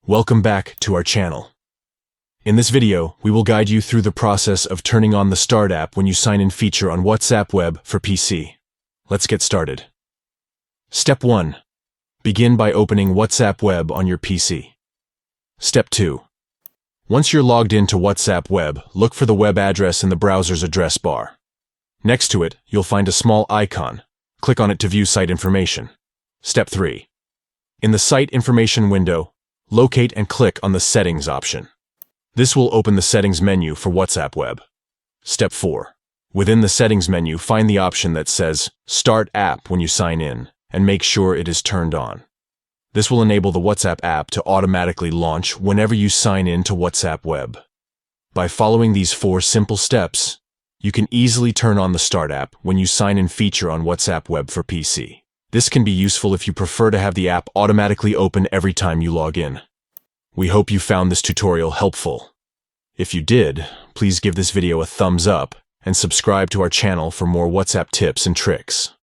Welcome back to our channel. In this video, we will guide you through the process of turning on the Start app when you sign in feature on WhatsApp Web for PC. Let's get started. Step 1. Begin by opening WhatsApp Web on your PC. Step 2. Once you're logged into WhatsApp Web, look for the web address in the browser's address bar. Next to it, you'll find a small icon. Click on it to view site information. Step 3. In the Site Information window, locate and click on the Settings option. This will open the Settings menu for WhatsApp Web. Step 4. Within the Settings menu, find the option that says Start App when you sign in, and make sure it is turned on. This will enable the WhatsApp app to automatically launch whenever you sign in to WhatsApp Web. By following these 4 simple steps, you can easily turn on the Start app when you sign in feature on WhatsApp Web for PC. This can be useful if you prefer to have the app automatically open every time you log in. We hope you found this tutorial helpful. If you did, please give this video a thumbs up and subscribe to our channel for more WhatsApp tips and tricks.